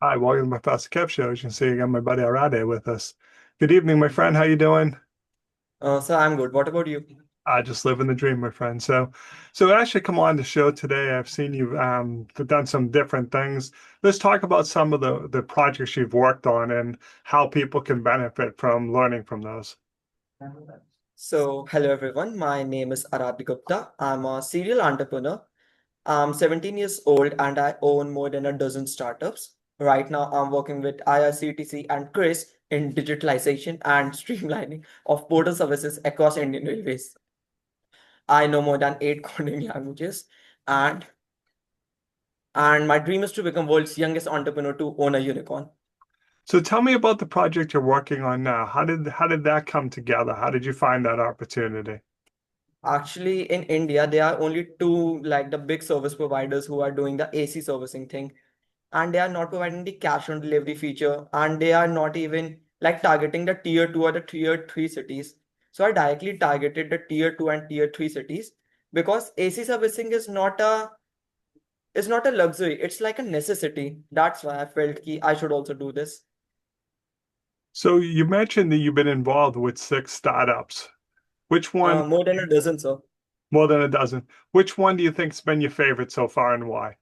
Hi, welcome to Professor Kev Show. As you can see, I got my buddy Aaradhya with us. Good evening, my friend. How you doing? So I'm good. What about you? I just living the dream, my friend. So actually, come on the show today. I've seen you've done some different things. Let's talk about some of the projects you've worked on and how people can benefit from learning from those. So, hello everyone. My name is Aaradhya Gupta. I'm a serial entrepreneur. I'm 17 years old and I own more than a dozen startups. Right now, I'm working with IRCTC and CRIS in digitalization and streamlining of portal services across Indian Railways. I know more than 8 coding languages, and and my dream is to become world's youngest entrepreneur to own a unicorn. So tell me about the project you're working on now. How did that come together? How did you find that opportunity? Actually, in India, there are only two like the big service providers who are doing the AC servicing thing, and they are not providing the cash on delivery feature, and they are not even like targeting the tier two or the tier three cities. So I directly targeted the tier two and tier three cities because AC servicing is not a luxury, it's like a necessity. That's why I felt ki I should also do this. So you mentioned that you've been involved with six startups. Which one, More than a dozen, sir. more than a dozen, which one do you think's been your favorite so far and why?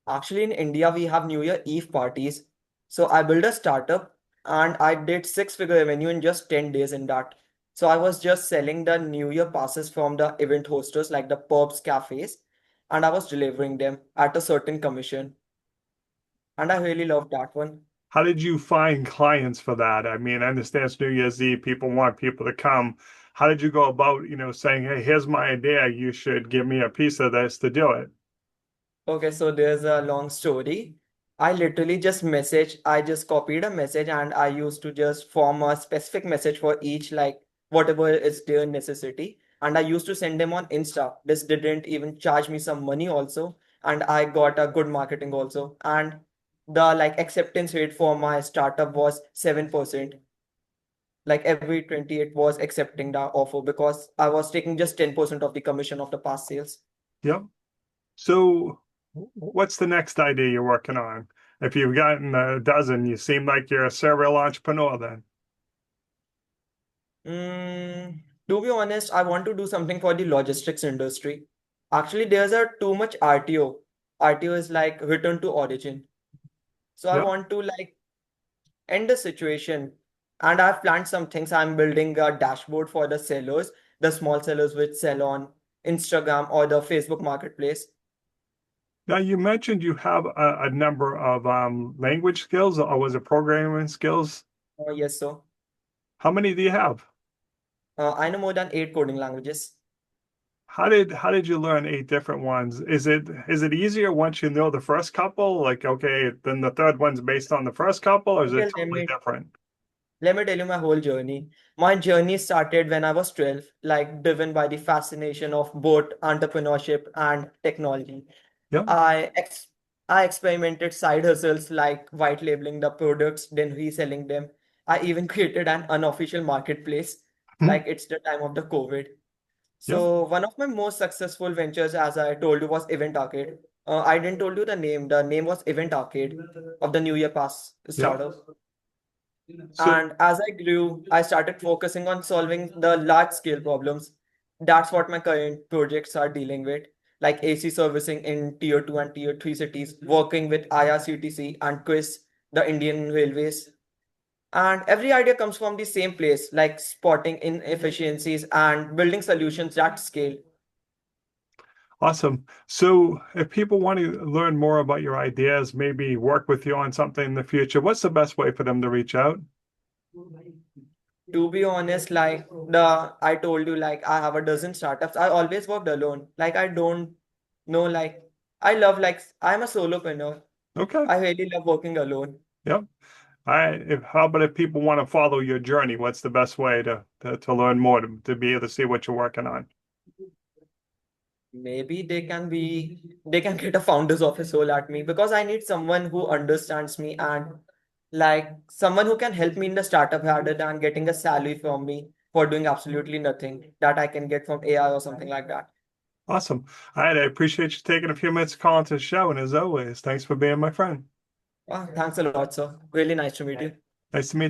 Actually, in India, we have New Year Eve parties. So I built a startup and I did six-figure revenue in just 10 days in that. So I was just selling the New Year passes from the event hosters like the pubs, cafes, and I was delivering them at a certain commission. And I really loved that one. How did you find clients for that? I mean, I understand it's New Year's Eve, people want people to come. How did you go about, saying, hey, here's my idea, you should give me a piece of this to do it? Okay, so there's a long story. I just copied a message and I used to just form a specific message for each, like whatever is their necessity. And I used to send them on Insta. This didn't even charge me some money also. And I got a good marketing also. And the like acceptance rate for my startup was 7%. Like every 28 was accepting the offer because I was taking just 10% of the commission of the past sales. Yep. So what's the next idea you're working on? If you've gotten a dozen, you seem like you're a serial entrepreneur then. To be honest, I want to do something for the logistics industry. Actually, there's a too much RTO. RTO is like return to origin. So I Yep. want to like end the situation. And I've planned some things. I'm building a dashboard for the sellers, the small sellers which sell on Instagram or the Facebook marketplace. Now you mentioned you have a number of language skills, or was it programming skills? Yes, so How many do you have? I know more than 8 coding languages. How did you learn eight different ones? Is it easier once you know the first couple? Like, okay, then the third one's based on the first couple, or is it Okay, totally different? let me tell you my whole journey. My journey started when I was 12, like driven by the fascination of both entrepreneurship and technology. Yeah. I ex I experimented side hustles like white labeling the products, then reselling them. I even created an unofficial marketplace, Hmm. like it's the time of the COVID. Yeah. So one of my most successful ventures, as I told you, was Event Arcade. I didn't told you the name. The name was Event Arcade of the New Year Pass Yeah. startup. So And as I grew, I started focusing on solving the large scale problems. That's what my current projects are dealing with, like AC servicing in tier 2 and tier 3 cities, working with IRCTC and CRIS, the Indian Railways. And every idea comes from the same place, like spotting inefficiencies and building solutions that scale. awesome. So if people want to learn more about your ideas, maybe work with you on something in the future, what's the best way for them to reach out? To be honest, like the I told you, like I have a dozen startups. I always worked alone. Like I don't know, like I love like I'm a solopreneur. Okay. I really love working alone. Yep. How about if people want to follow your journey, what's the best way to learn more, to be able to see what you're working on? Maybe they can get a founder's office role at me because I need someone who understands me and like someone who can help me in the startup rather than getting a salary from me for doing absolutely nothing that I can get from AI or something like that. Awesome. All right. I appreciate you taking a few minutes to call into the show. And as always, thanks for being my friend. Thanks a lot, sir. Really nice to meet you. Nice to meet you.